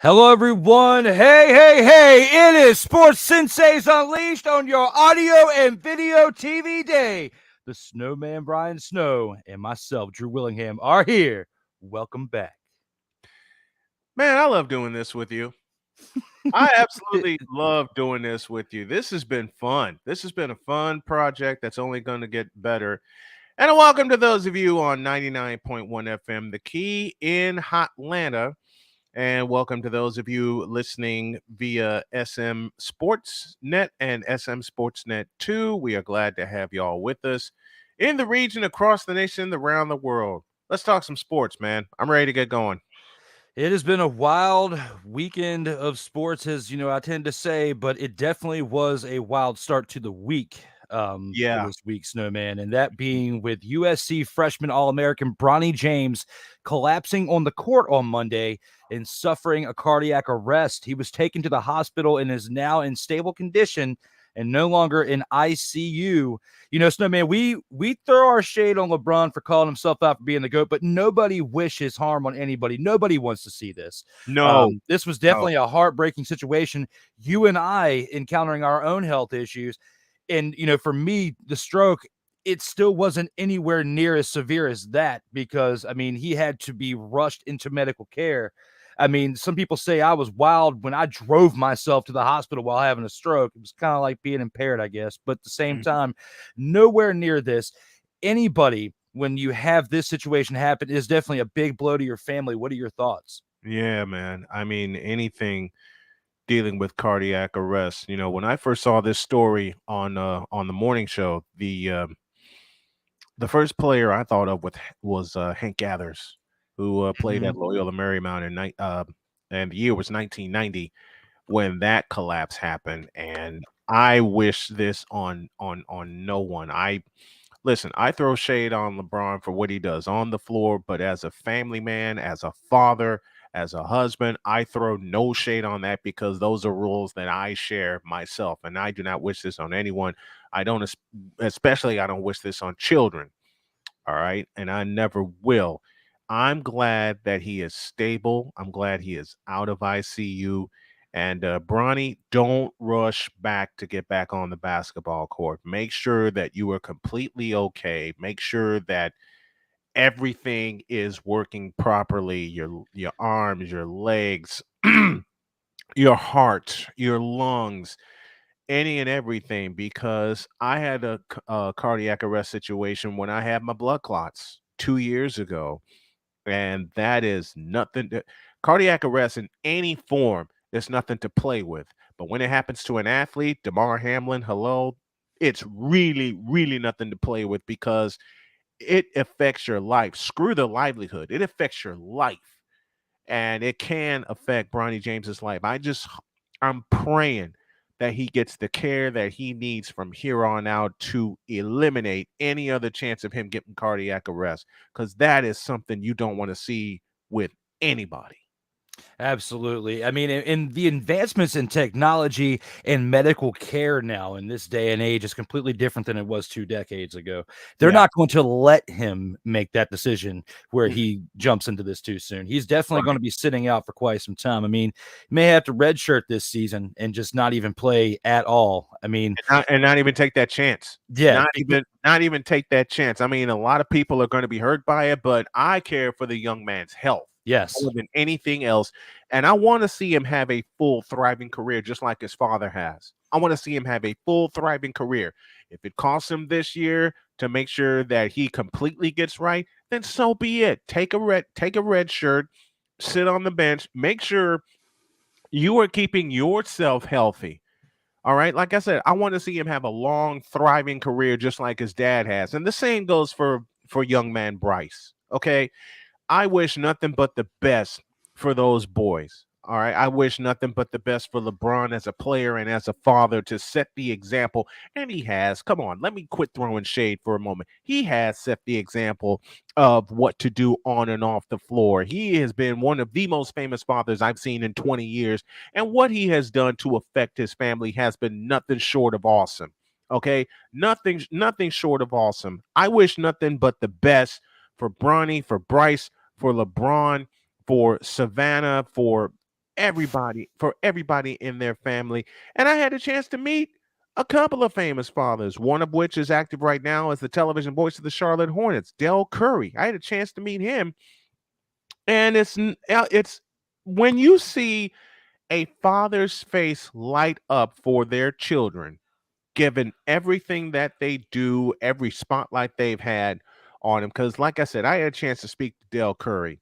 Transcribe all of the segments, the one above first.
Hello, everyone. Hey. It is Sports Senseis Unleashed on your audio and video TV day. The Snowman Brian Snow and myself, Drew Willingham, are here. Welcome back. Man, I love doing this with you. I absolutely love doing this with you. This has been fun. This has been a fun project that's only going to get better. And welcome to those of you on 99.1 FM, The Key in Hotlanta. And welcome to those of you listening via SM Sportsnet and SM Sportsnet 2. We are glad to have y'all with us in the region, across the nation, around the world. Let's talk some sports, man. I'm ready to get going. It has been a wild weekend of sports, as I tend to say, but it definitely was a wild start to the week for Yeah. this week, Snowman, and that being with USC freshman All-American Bronny James collapsing on the court on Monday and suffering a cardiac arrest. He was taken to the hospital and is now in stable condition and no longer in ICU. Snowman, we throw our shade on LeBron for calling himself out for being the GOAT, but nobody wishes harm on anybody. Nobody wants to see this. No. This was definitely a heartbreaking situation. You and I encountering our own health issues. And, for me, the stroke, it still wasn't anywhere near as severe as that because, he had to be rushed into medical care. Some people say I was wild when I drove myself to the hospital while having a stroke. It was kind of like being impaired, I guess. But at the same time, nowhere near this. Anybody, when you have this situation happen, is definitely a big blow to your family. What are your thoughts? Yeah, man. Anything dealing with cardiac arrest. When I first saw this story on the morning show, the first player I thought of was Hank Gathers, who played at Loyola Marymount and the year was 1990 when that collapse happened. And I wish this on no one. Listen, I throw shade on LeBron for what he does on the floor, but as a family man, as a father, as a husband, I throw no shade on that because those are rules that I share myself, and I do not wish this on anyone. I don't, especially I don't wish this on children. All right, and I never will. I'm glad that he is stable. I'm glad he is out of ICU. And Bronny, don't rush back to get back on the basketball court. Make sure that you are completely okay. Make sure that everything is working properly. Your arms, your legs, your heart, your lungs, any and everything. Because I had a cardiac arrest situation when I had my blood clots 2 years ago, and that is nothing. Cardiac arrest in any form, there's nothing to play with. But when it happens to an athlete, Damar Hamlin, hello, it's really, really nothing to play with because it affects your life. Screw the livelihood. It affects your life. And it can affect Bronny James's life. I'm praying that he gets the care that he needs from here on out to eliminate any other chance of him getting cardiac arrest, because that is something you don't want to see with anybody. Absolutely. In the advancements in technology and medical care now in this day and age is completely different than it was 2 decades ago. They're Yeah. not going to let him make that decision where Mm. he jumps into this too soon. He's definitely going Right. to be sitting out for quite some time. He may have to redshirt this season and just not even play at all. And not even take that chance. Yeah, Not even take that chance. A lot of people are going to be hurt by it, but I care for the young man's health yes. more than anything else. And I want to see him have a full, thriving career, just like his father has. I want to see him have a full, thriving career. If it costs him this year to make sure that he completely gets right, then so be it. Take a red shirt, sit on the bench, make sure you are keeping yourself healthy. All right. Like I said, I want to see him have a long, thriving career just like his dad has. And the same goes for young man Bryce. Okay. I wish nothing but the best for those boys. All right. I wish nothing but the best for LeBron as a player and as a father to set the example. And he has. Come on, let me quit throwing shade for a moment. He has set the example of what to do on and off the floor. He has been one of the most famous fathers I've seen in 20 years. And what he has done to affect his family has been nothing short of awesome. Okay. Nothing short of awesome. I wish nothing but the best for Bronny, for Bryce, for LeBron, for Savannah, for everybody in their family. And I had a chance to meet a couple of famous fathers, one of which is active right now as the television voice of the Charlotte Hornets, Del Curry. I had a chance to meet him, and it's when you see a father's face light up for their children, given everything that they do, every spotlight they've had on him. Because, like I said, I had a chance to speak to Del Curry,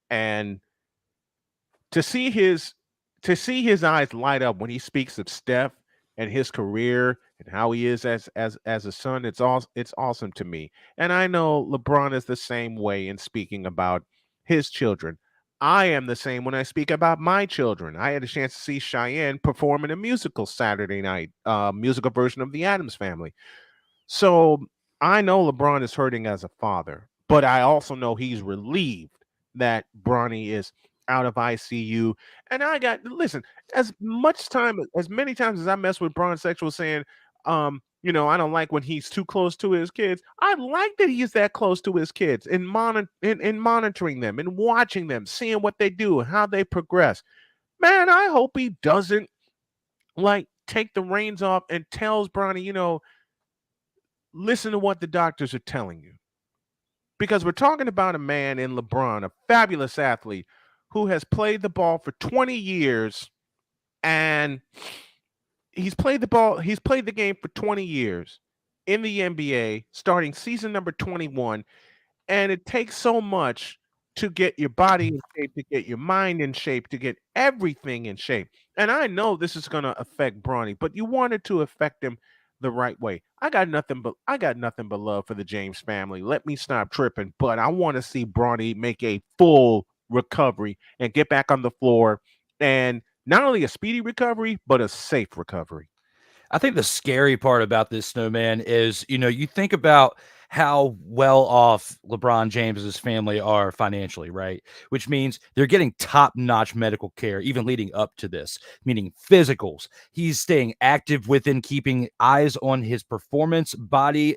and to see his eyes light up when he speaks of Steph and his career and how he is as a son, it's awesome to me. And I know LeBron is the same way in speaking about his children. I am the same when I speak about my children. I had a chance to see Cheyenne perform in a musical Saturday night, musical version of the Addams Family. So I know LeBron is hurting as a father, but I also know he's relieved that Bronny is out of ICU. And listen, as many times as I mess with Bron Sexual saying, I don't like when he's too close to his kids. I like that he's that close to his kids and monitoring them and watching them, seeing what they do and how they progress. Man, I hope he doesn't like take the reins off and tells Bronny, listen to what the doctors are telling you. Because we're talking about a man in LeBron, a fabulous athlete who has played the ball for 20 years, and he's played the game for 20 years in the NBA, starting season number 21. And it takes so much to get your body in shape, to get your mind in shape, to get everything in shape. And I know this is going to affect Bronny, but you want it to affect him the right way. I got nothing but love for the James family. Let me stop tripping, but I want to see Bronny make a full recovery and get back on the floor, and not only a speedy recovery, but a safe recovery. I think the scary part about this, Snowman, is, you think about how well off LeBron James's family are financially, right? Which means they're getting top-notch medical care, even leading up to this, meaning physicals. He's staying active within keeping eyes on his performance, body,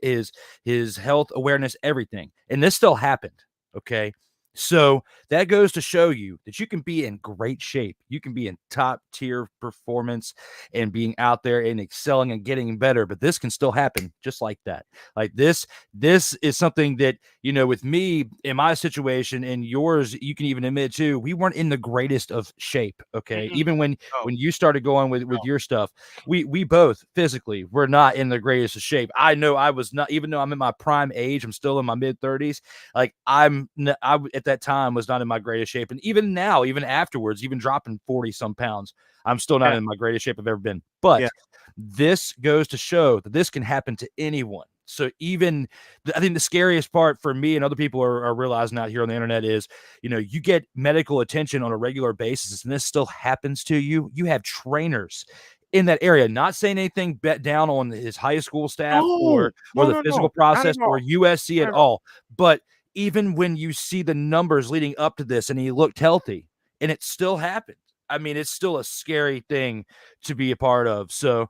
his health awareness, everything. And this still happened, okay? So that goes to show you that you can be in great shape. You can be in top tier performance and being out there and excelling and getting better, but this can still happen just like that. Like this is something that, with me in my situation and yours, you can even admit too, we weren't in the greatest of shape. Okay. Mm-mm. Even when No, you started going with no. your stuff, we both physically were not in the greatest of shape. I know I was not, even though I'm in my prime age, I'm still in my mid-30s. Like I at that time was not in my greatest shape. And even now, even afterwards, even dropping 40 some pounds, I'm still not Yeah, in my greatest shape I've ever been. yeah. But this goes to show that this can happen to anyone. So I think the scariest part for me and other people are realizing out here on the internet is, you get medical attention on a regular basis and this still happens to you. You have trainers in that area, not saying anything bet down on his high school staff No, or no, the no, physical no. Not at process or all. USC Not at at all. all. But even when you see the numbers leading up to this and he looked healthy and it still happened. I mean, it's still a scary thing to be a part of. So,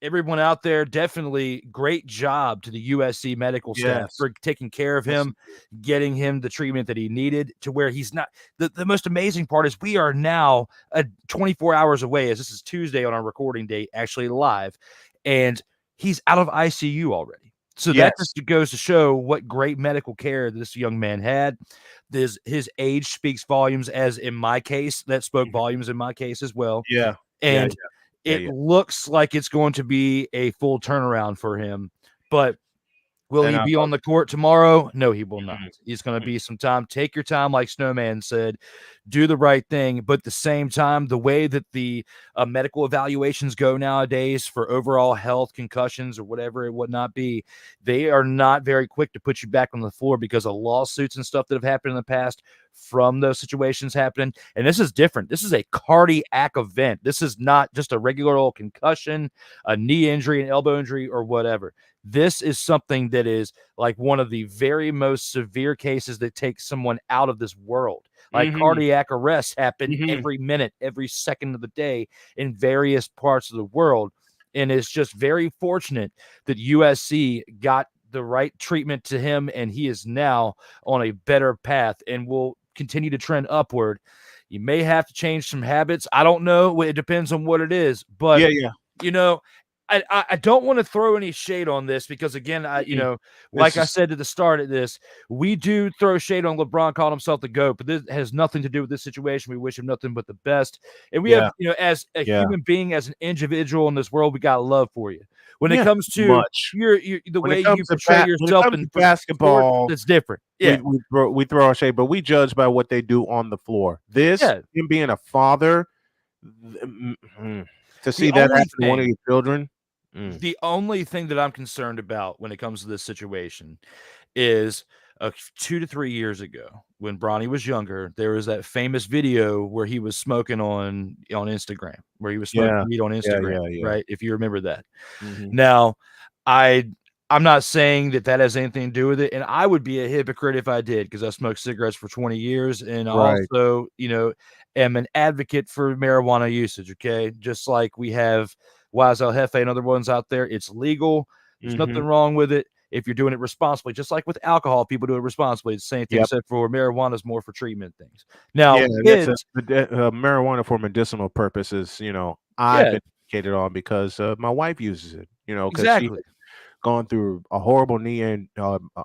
everyone out there, definitely great job to the USC medical staff Yes. for taking care of Yes, him, getting him the treatment that he needed to where he's not. The most amazing part is we are now 24 hours away, as this is Tuesday on our recording date, actually live, and he's out of ICU already. So that yes. just goes to show what great medical care this young man had. His age speaks volumes, as in my case, that spoke Mhm. volumes in my case as well. Yeah. Yeah, And yeah. Yeah, it yeah. looks like it's going to be a full turnaround for him. But will And he I be on love the court tomorrow? No, he will it. not. Mhm, He's going to mhm. be some time. Take your time, like Snowman said. Do the right thing. But at the same time, the way that the medical evaluations go nowadays for overall health, concussions, or whatever it would not be, they are not very quick to put you back on the floor because of lawsuits and stuff that have happened in the past from those situations happening. And this is different. This is a cardiac event. This is not just a regular old concussion, a knee injury, an elbow injury, or whatever. This is something that is like one of the very most severe cases that takes someone out of this world. Like Mhm, cardiac arrests happen mhm. every minute, every second of the day in various parts of the world. And it's just very fortunate that USC got the right treatment to him, and he is now on a better path and will continue to trend upward, you may have to change some habits. I don't know. It depends on what it is. But, Yeah. you know, I don't want to throw any shade on this because, again, like This I is said at the start of this, we do throw shade on LeBron calling himself the GOAT, but this has nothing to do with this situation. We wish him nothing but the best. And we have, yeah, as a yeah, human being, as an individual in this world, we got love for you. When it yeah. comes to Much the when way it you comes to portray when it yourself comes in to sport, basketball, that's different. we Yeah. we throw our shade, but we judge by what they do on the floor. This Yeah. him being a father, to The see that only happen to one of thing your children. the only thing that I'm concerned about when it comes to this situation is 2 to 3 years ago when Bronny was younger, there was that famous video where he was smoking on Instagram, where he was smoking Yeah, weed on Instagram, yeah. right? If you remember that. Mhm. Now, I I'm not saying that that has anything to do with it, and I would be a hypocrite if I did because I smoked cigarettes for 20 years, and I Right. also, am an advocate for marijuana usage. Okay, just like we have Wise El Jefe and other ones out there, it's legal. There's Mhm. nothing wrong with it if you're doing it responsibly. Just like with alcohol, people do it responsibly. It's the same thing, Yep. except for marijuana is more for treatment things. Now, Yeah, and that's kids, marijuana for medicinal purposes, I've yeah, been educated on because, my wife uses it, because she exactly. gone through a horrible knee and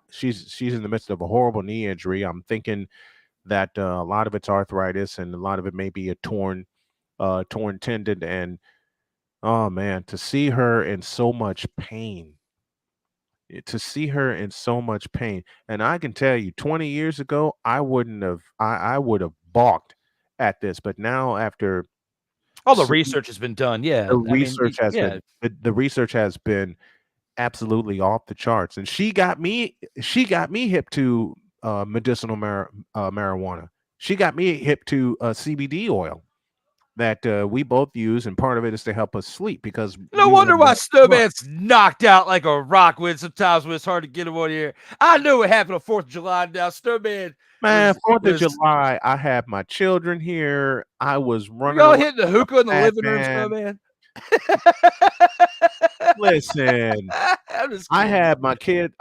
she's in the midst of a horrible knee injury. I'm thinking that a lot of it's arthritis and a lot of it may be a torn tendon. And oh man, to see her in so much pain, and I can tell you 20 years ago I would have balked at this, but now after All the seeing research has been done. Yeah, the I mean, research has yeah. been the research has been absolutely off the charts, and she got me hip to medicinal marijuana. She got me hip to CBD oil that we both use, and part of it is to help us sleep because No we want wonder to why rest smart. Snowman's knocked out like a rock when sometimes when it's hard to get him on here. I knew what happened on 4th of July. Now Snowman Man, was 4th of was July, I had my children here. I was were running y'all around hitting the like hookah in the a living room, madman. Snowman? Listen, I'm just I kidding. had my kid.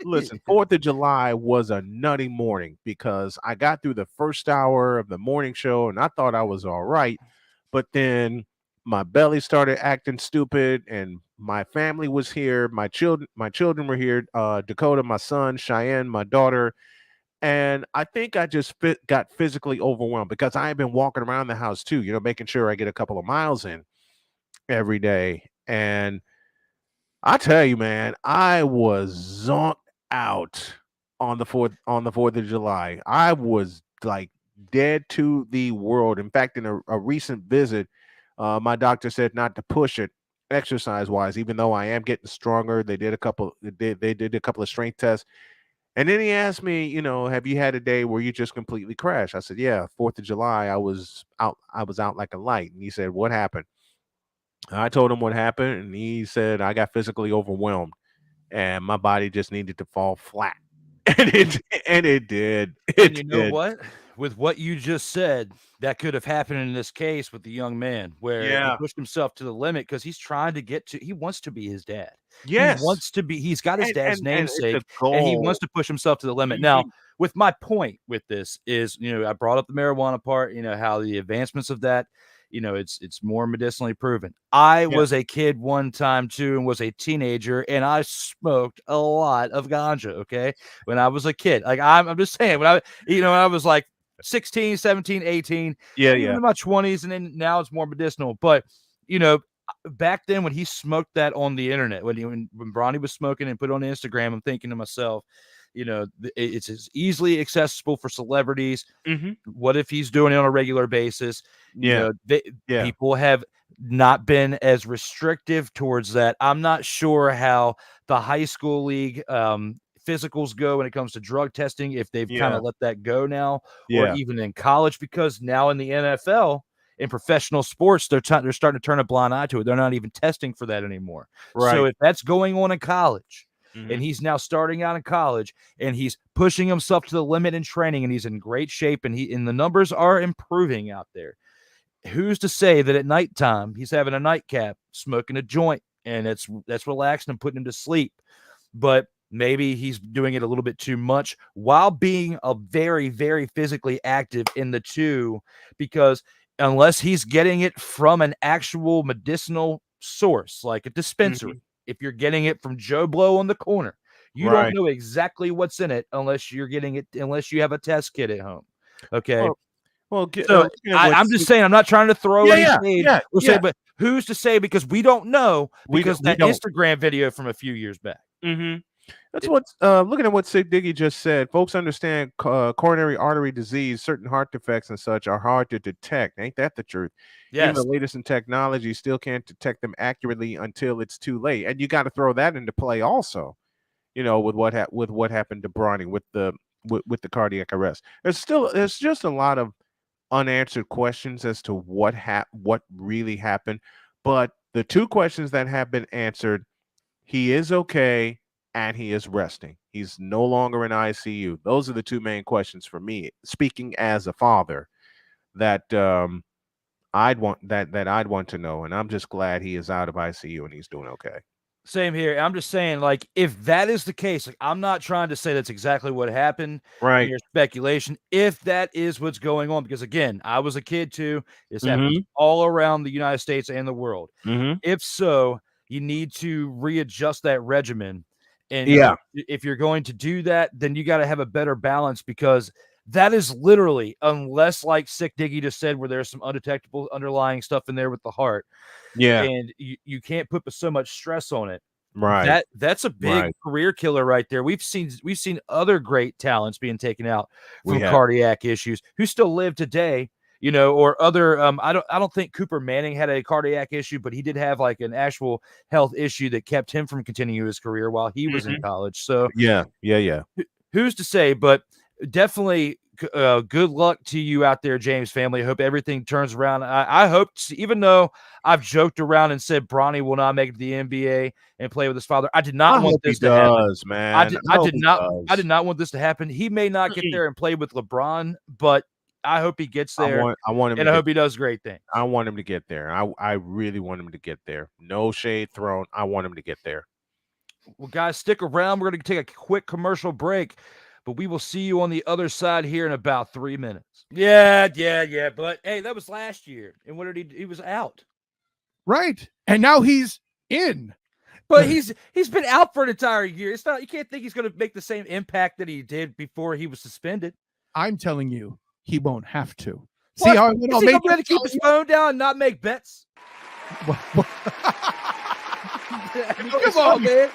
Listen, 4th of July was a nutty morning because I got through the first hour of the morning show and I thought I was all right. But then my belly started acting stupid and my family was here. My children were here. Dakota, my son, Cheyenne, my daughter. And I think I just got physically overwhelmed because I had been walking around the house too, making sure I get a couple of miles in every day. And I tell you, man, I was zonked out on the 4th of July. I was like dead to the world. In fact, in a recent visit, my doctor said not to push it exercise wise, even though I am getting stronger. They did a couple of strength tests. And then he asked me, have you had a day where you just completely crashed? I said, yeah, 4th of July, I was out like a light. And he said, what happened? I told him what happened, and he said I got physically overwhelmed, and my body just needed to fall flat, and And it did, and it you know did. what? With what you just said, that could have happened in this case with the young man where he Yeah. pushed himself to the limit because he's trying to he wants to be his dad. Yes, He's got his and dad's and and it's a namesake and he wants goal. to push himself to the limit. Now, Mhm. with my point with this is, I brought up the marijuana part, how the advancements of that, it's more medicinally proven. I Yeah. was a kid one time too and was a teenager and I smoked a lot of ganja, okay? When I was a kid. Like I'm just saying when I was like 16, 17, 18, Yeah, and even yeah. in my 20s, and then now it's more medicinal. But, you know, back then when he smoked that on the internet, when Bronny was smoking and put it on Instagram, I'm thinking to myself, it's as easily accessible for celebrities. Mhm. What if he's doing it on a regular basis? Yeah, yeah. People have not been as restrictive towards that. I'm not sure how the high school league physicals go when it comes to drug testing, if they've kind Yeah, of let that go now, or yeah. even in college, because now in the NFL, in professional sports, they're starting to turn a blind eye to it. They're not even testing for that anymore. So Right. if that's going on in college, and Mhm. he's now starting out in college and he's pushing himself to the limit in training and he's in great shape and the numbers are improving out there. Who's to say that at nighttime he's having a nightcap, smoking a joint, and that's relaxing and putting him to sleep? But Maybe he's doing it a little bit too much while being a very, very physically active in the two, because unless he's getting it from an actual medicinal source, like a dispensary, if you're getting it from Joe Blow on the corner, you don't know exactly what's in it unless you're getting it, unless you have a test kit at home. Okay. So I'm just saying, I'm not trying to throw any shade or say, but who's to say, because we don't know, because that Instagram video from a few years back. That's what's looking at what Sig Diggy just said. Folks understand coronary artery disease, certain heart defects and such are hard to detect. Ain't that the truth? Yes. Even the latest in technology still can't detect them accurately until it's too late. And you got to throw that into play also, you know, with what happened to Bronny with the cardiac arrest. There's just a lot of unanswered questions as to what really happened. But the two questions that have been answered, he is okay and he is resting. He's no longer in ICU. Those are the two main questions for me, speaking as a father, that I'd want to know. And I'm just glad he is out of ICU and he's doing okay. Same here. I'm just saying, like, if that is the case, like, I'm not trying to say that's exactly what happened. Right. Your speculation, if that is what's going on, because again, I was a kid too. This happens all around the United States and the world. If so, you need to readjust that regimen. And if you're going to do that, then you got to have a better balance, because that is literally, unless, like Sick Diggy just said, where there's some undetectable underlying stuff in there with the heart. Yeah. And you can't put so much stress on it. Right. That's a big career killer right there. We've seen other great talents being taken out from cardiac issues who still live today, you know, or other I don't think Cooper Manning had a cardiac issue, but he did have like an actual health issue that kept him from continuing his career while he was in college. So yeah. Who's to say? But definitely good luck to you out there, James family. I hope everything turns around. I hope, even though I've joked around and said Bronny will not make it to the NBA and play with his father, I did not want this to happen. Man. I did not want this to happen. He may not get there and play with LeBron, but I hope he gets there. I want him, and I hope he does great things. I want him to get there. I really want him to get there. No shade thrown. I want him to get there. Well, guys, stick around. We're going to take a quick commercial break, but we will see you on the other side here in about 3 minutes. Yeah. But hey, that was last year. And what did he was out. Right. And now he's in. But he's been out for an entire year. It's not, you can't think he's going to make the same impact that he did before he was suspended. I'm telling you, he won't have to. What? See how he going to keep his phone down and not make bets? Come on, man.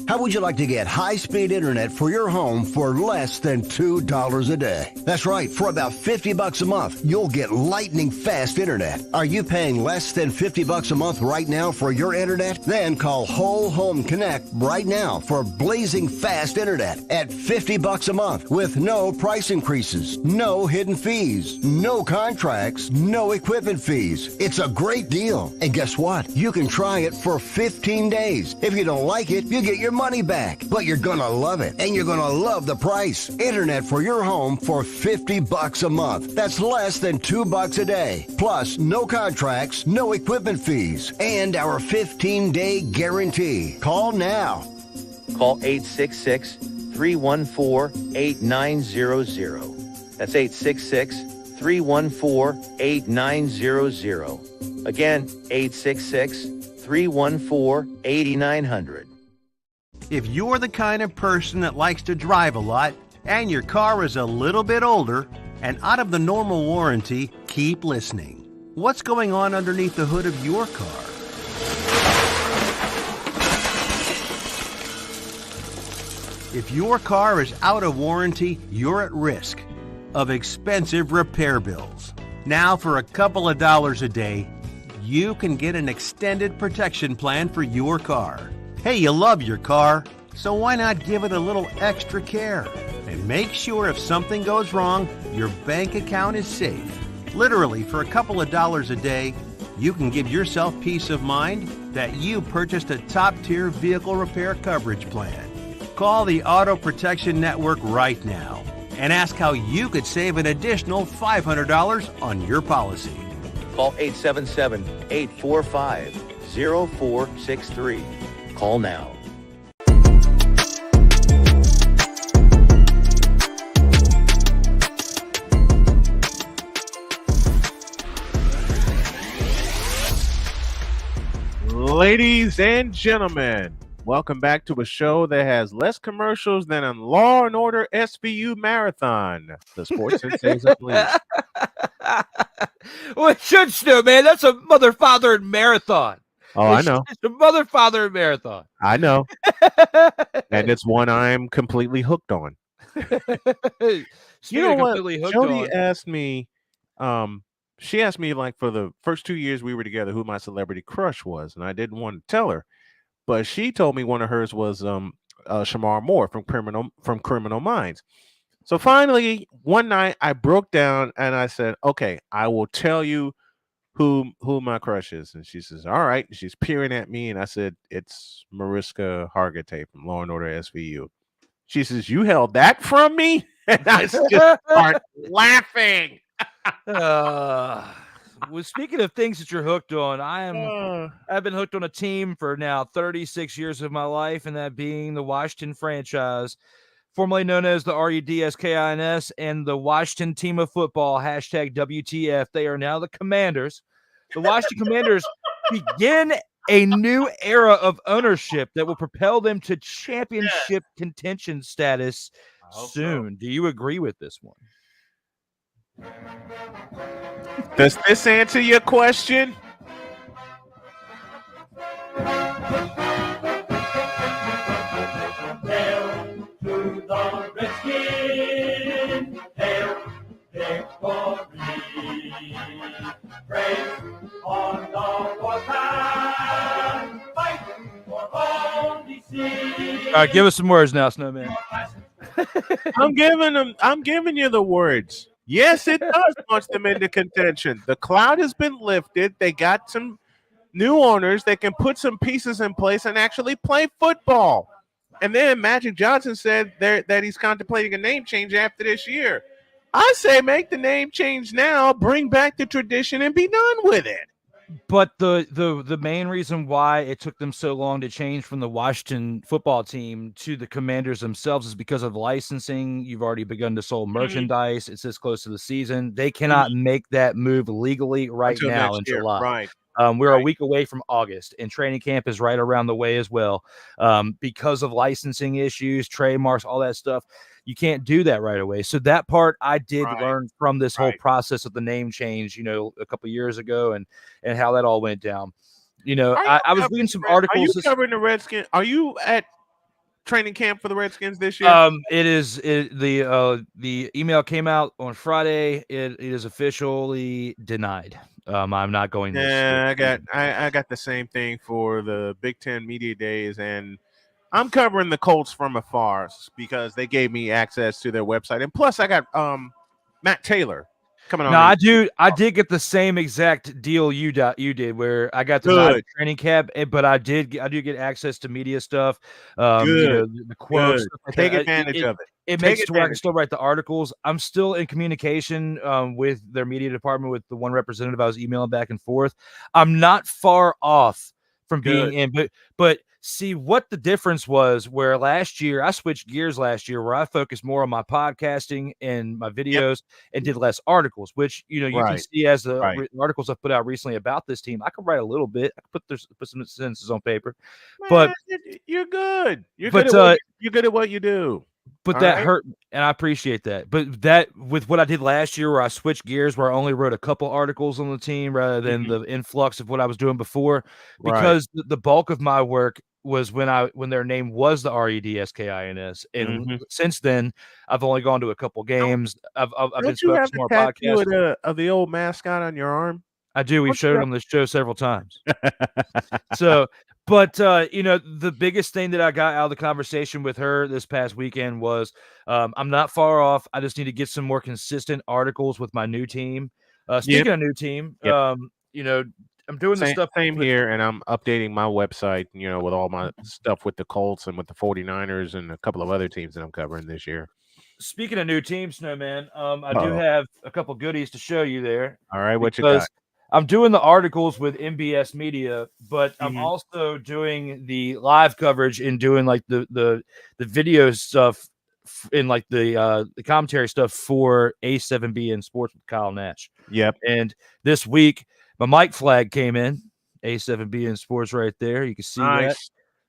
How would you like to get high-speed internet for your home for less than $2 a day? That's right. For about $50 a month, you'll get lightning fast internet. Are you paying less than $50 a month right now for your internet? Then call Whole Home Connect right now for blazing fast internet at $50 a month with no price increases, no hidden fees, no contracts, no equipment fees. It's a great deal. And guess what? You can try it for 15 days. If you don't like it, you get your money back, but you're gonna love it, and you're gonna love the price. Internet for your home for $50 a month. That's less than $2 a day. Plus, no contracts, no equipment fees, and our 15-day guarantee. Call now. Call 866-314-8900. That's 866-314-8900. Again, 866-314-8900. If you're the kind of person that likes to drive a lot and your car is a little bit older and out of the normal warranty, keep listening. What's going on underneath the hood of your car? If your car is out of warranty, you're at risk of expensive repair bills. Now, for a couple of dollars a day, you can get an extended protection plan for your car. Hey, you love your car, so why not give it a little extra care? And make sure if something goes wrong, your bank account is safe. Literally, for a couple of dollars a day, you can give yourself peace of mind that you purchased a top-tier vehicle repair coverage plan. Call the Auto Protection Network right now and ask how you could save an additional $500 on your policy. Call 877-845-0463. Call now. Ladies and gentlemen, welcome back to a show that has less commercials than a Law and Order SVU marathon. The Sports Senseis Unleashed. Well, it should still, man. That's a mother-father marathon. Oh, I know. It's a mother-father marathon. I know. And it's one I'm completely hooked on. You know what? Jody asked me, she asked me, like, for the first 2 years we were together, who my celebrity crush was, and I didn't want to tell her, but she told me one of hers was Shamar Moore from Criminal Minds. So finally, one night I broke down and I said, "Okay, I will tell you who my crush is." And she says, "All right." She's peering at me, and I said, "It's Mariska Hargitay from Law and Order SVU." She says, "You held that from me?" And I just start laughing. Well, speaking of things that you're hooked on, I've been hooked on a team for now 36 years of my life, and that being the Washington franchise, formerly known as the RUDSKINS, and the Washington Team of Football, hashtag WTF. They are now the Commanders. The Washington Commanders begin a new era of ownership that will propel them to championship contention status soon. Do you agree with this one? Does this answer your question? Hail to the Redskins, hail victory, praise on the warpath, fight for all DC. All right, give us some words now, Snowman. I'm giving you the words. Yes, it does launch them into contention. The cloud has been lifted. They got some new owners that can put some pieces in place and actually play football. And then Magic Johnson said that he's contemplating a name change after this year. I say make the name change now, bring back the tradition, and be done with it. But the main reason why it took them so long to change from the Washington football team to the Commanders themselves is because of licensing. You've already begun to sell merchandise. It's this close to the season. They cannot make that move legally right Until now in next year. July. Right. We're a week away from August, and training camp is right around the way as well. Because of licensing issues, trademarks, all that stuff, you can't do that right away. So that part I did learn from this whole process of the name change, a couple years ago, and how that all went down. I was reading some articles. Are you covering the Redskins? Are you at training camp for the Redskins this year? The email came out on Friday. It is officially denied. I'm not going this year. I got the same thing for the Big Ten Media Days, and I'm covering the Colts from afar because they gave me access to their website, and plus I got Matt Taylor coming on. No, I did get the same exact deal you did, where I got the training camp, but I do get access to media stuff. The quotes. Take advantage of it. It makes it to where I can still write the articles. I'm still in communication with their media department, with the one representative I was emailing back and forth. I'm not far off from being in, but see what the difference was, where last year I switched gears where I focused more on my podcasting and my videos and did less articles, which you can see as the articles I've put out recently about this team. I could write a little bit. I could put some sentences on paper. Man, but you're good. You're good at what you do. But that hurt, and I appreciate that. But that, with what I did last year, where I switched gears, where I only wrote a couple articles on the team rather than the influx of what I was doing before, because the bulk of my work was when their name was the RUDSKINS, and since then I've only gone to a couple games. I've been focused more on podcasts. Of the old mascot on your arm? I do. We've showed it on this show several times. So, But the biggest thing that I got out of the conversation with her this past weekend was I'm not far off. I just need to get some more consistent articles with my new team. Speaking of new team, Yep. I'm doing the stuff Same with, here, and I'm updating my website, with all my stuff with the Colts and with the 49ers and a couple of other teams that I'm covering this year. Speaking of new teams, Snowman, I do Uh-oh. have a couple goodies to show you there. All right, what you got? Because I'm doing the articles with MBS Media, but I'm Mhm. also doing the live coverage and doing like the video stuff and like the commentary stuff for A7B and Sports with Kyle Nash. Yep. And this week, my mic flag came in. A7B and Sports right there. You can see that.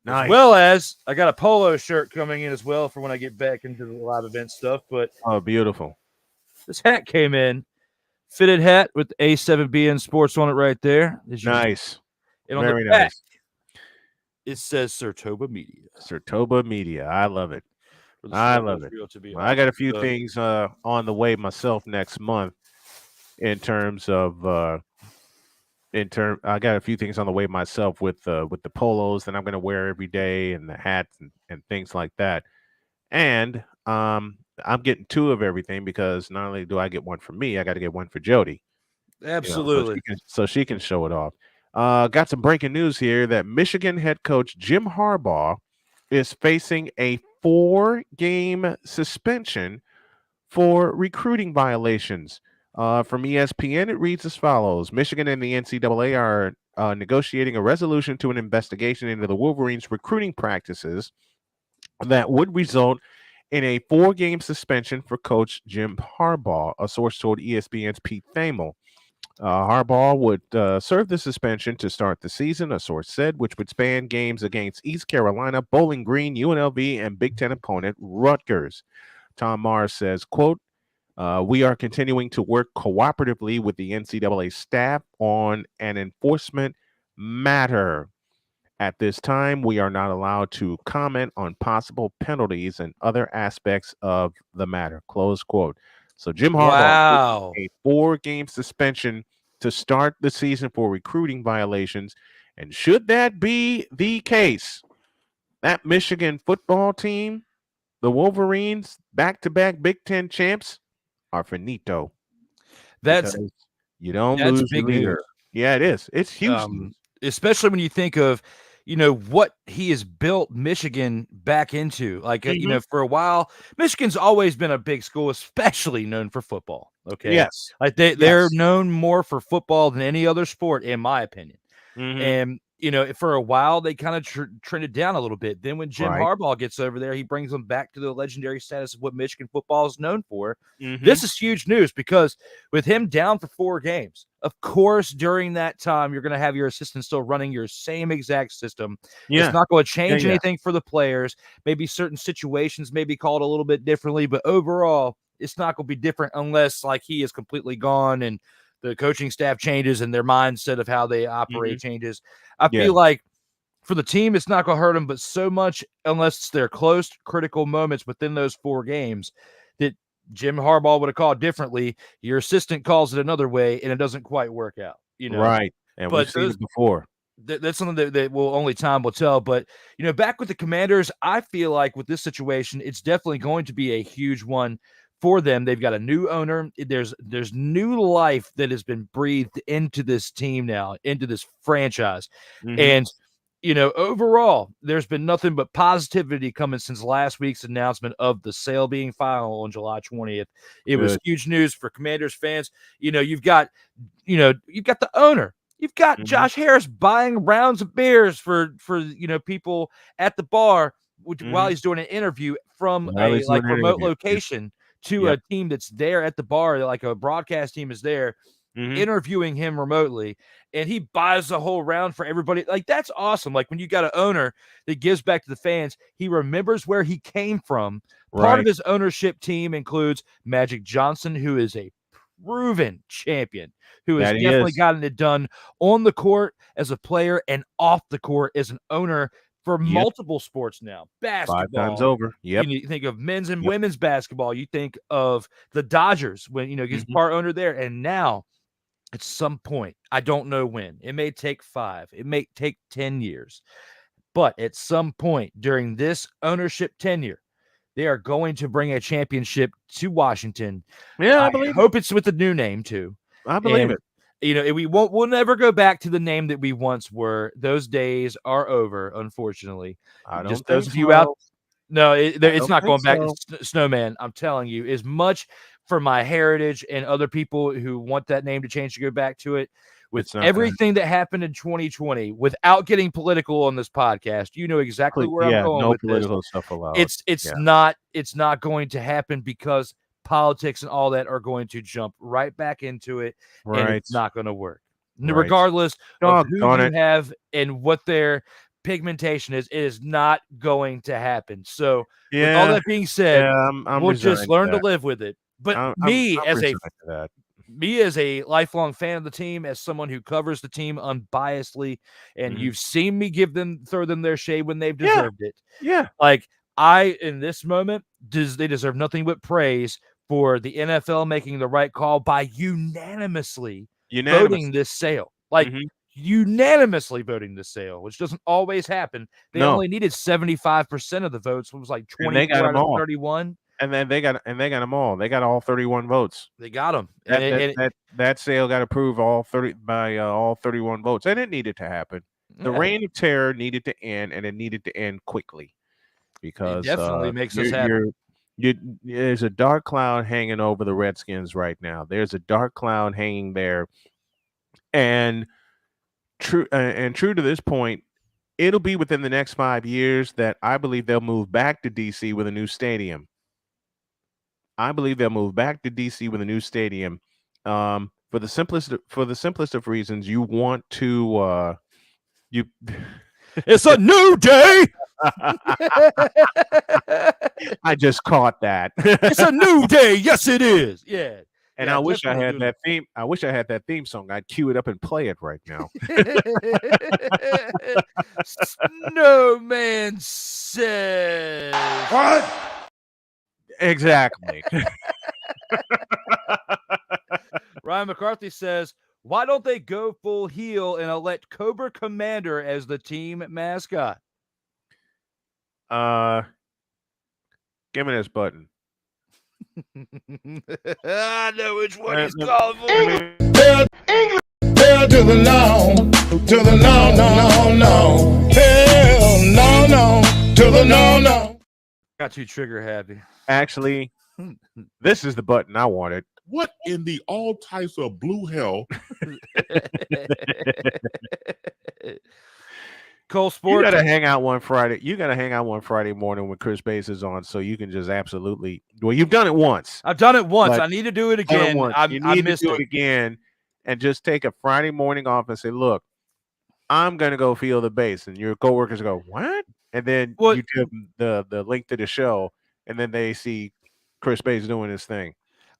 Nice. As well as I got a polo shirt coming in as well for when I get back into the live event stuff. But Oh, beautiful. this hat came in. Fitted hat with A7BN Sports on it right there. Nice. And on Very the back, nice. it says Sertoba Media. Sertoba Media. I love it. For the I Star love Wars it. reel to be Well, I got a honest. few things on the way myself next month in terms of I got a few things on the way myself with the polos that I'm going to wear every day and the hats and things like that. And I'm getting two of everything because not only do I get one for me, I got to get one for Jody. Absolutely. So she can show it off. Got some breaking news here that Michigan head coach Jim Harbaugh is facing a 4-game suspension for recruiting violations. From ESPN, it reads as follows. Michigan and the NCAA are negotiating a resolution to an investigation into the Wolverines' recruiting practices that would result in a 4-game suspension for coach Jim Harbaugh, a source told ESPN's Pete Thamel. Harbaugh would serve the suspension to start the season, a source said, which would span games against East Carolina, Bowling Green, UNLV, and Big Ten opponent Rutgers. Tom Mars says, quote, we are continuing to work cooperatively with the NCAA staff on an enforcement matter. At this time, we are not allowed to comment on possible penalties and other aspects of the matter. Close quote. So Jim Harbaugh, a 4-game suspension to start the season for recruiting violations. And should that be the case, that Michigan football team, the Wolverines, back-to-back Big Ten champs, are finito. That's Because you don't that's lose your big leader. news. Yeah, it is. It's huge news. Especially when you think of, what he has built Michigan back into. Like, for a while, Michigan's always been a big school, especially known for football. Okay. Yes. Like they're known more for football than any other sport, in my opinion. Mhm. And, for a while, they kind of trended down a little bit. Then when Jim Right. Harbaugh gets over there, he brings them back to the legendary status of what Michigan football is known for. Mhm. This is huge news because with him down for 4 games, of course, during that time, you're going to have your assistant still running your same exact system. Yeah. It's not going to change Yeah. anything for the players. Maybe certain situations may be called a little bit differently, but overall, it's not going to be different unless like he is completely gone and the coaching staff changes and their mindset of how they operate changes. I feel like for the team, it's not going to hurt them, but so much unless they're close, critical moments within those 4 games that Jim Harbaugh would have called differently. Your assistant calls it another way, and it doesn't quite work out. Right. And we've seen it before. That's something that will only time will tell. But, back with the Commanders, I feel like with this situation, it's definitely going to be a huge one for them. They've got a new owner. There's new life that has been breathed into this team now, into this franchise. Mhm. And, overall, there's been nothing but positivity coming since last week's announcement of the sale being final on July 20th. It was huge news for Commanders fans. You've got the owner. You've got Josh Harris buying rounds of beers for people at the bar while he's doing an interview from a remote location to a team that's there at the bar, like a broadcast team is there interviewing him remotely, and he buys the whole round for everybody. Like, that's awesome. Like, when you got an owner that gives back to the fans, he remembers where he came from. Part of his ownership team includes Magic Johnson, who is a proven champion, who has definitely gotten it done on the court as a player and off the court as an owner for multiple sports now. Basketball. 5 times over. Yep. You think of men's and women's basketball. You think of the Dodgers when, he's part owner there. And now at some point, I don't know when, it may take 5, it may take 10 years, but at some point during this ownership tenure, they are going to bring a championship to Washington. Yeah, I I believe it. hope it's with the new name too. I believe And, it. you know, we'll never go back to the name that we once were. Those days are over, unfortunately. I don't Just those think of you out, so. no, I it's don't not think going back. so. Snowman, I'm telling you, as much for my heritage and other people who want that name to change to go back to it, with It's not gonna- everything that happened in 2020, without getting political on this podcast, you know exactly where I'm Yeah, going no with this. political stuff allowed. It's Yeah. not going to happen because politics and all that are going to jump right back into it, and Right. it's not going to work. Right. Regardless of who Doggone you it. have and what their pigmentation is, it is not going to happen. So, with all Yeah. that being said, Yeah, I'm we'll just resigned learn to to that. live with it. But I'm me as resigned to that. a lifelong fan of the team, as someone who covers the team unbiasedly, and Mhm. you've seen me throw them their shade when they've Yeah. deserved it. Yeah. Like, in this moment, they deserve nothing but praise for the NFL making the right call by unanimously voting this sale. Like, Mhm. unanimously voting this sale, which doesn't always happen. They No. only needed 75% of the votes. It was like And they got 24 out them of all. 31. And then they got them all. They got all 31 votes. They got them. And That sale got approved all 31 votes, and it needed to happen. The yeah, reign of terror needed to end, and it needed to end quickly it because definitely makes us happy. there's a dark cloud hanging over the Redskins right now. There's a dark cloud hanging there, and true to this point, it'll be within the next 5 years that I believe they'll move back to DC with a new stadium. I believe they'll move back to DC with a new stadium. For the simplest of reasons, you want to you It's a new day. I just caught that. It's a new day. Yes, it is. Yeah. And Yeah, I wish I definitely had doing that theme. I wish I had that theme song. I'd cue it up and play it right now. Snowman says. What? Exactly. Ryan McCarthy says, why don't they go full heel and elect Cobra Commander as the team mascot? Give me this button. I know which one he's Let- calling for. Hell to the no, to the no, no, no, no. Hell no, to the no. Got too trigger happy. Actually, this is the button I wanted. What in the all types of blue hell? Cole You Sports. gotta hang out one Friday. You gotta hang out one Friday morning when Chris Bass is on, so you can just absolutely. Well, you've done it once. I've done it once. But- I need to do it Done it again. once. I You need to missed do it. it again, and just take a Friday morning off and say, "Look, I'm gonna go feel the bass," and your coworkers go, "What?" And then What- you give them the link to the show, and then they see Chris Bass doing his thing.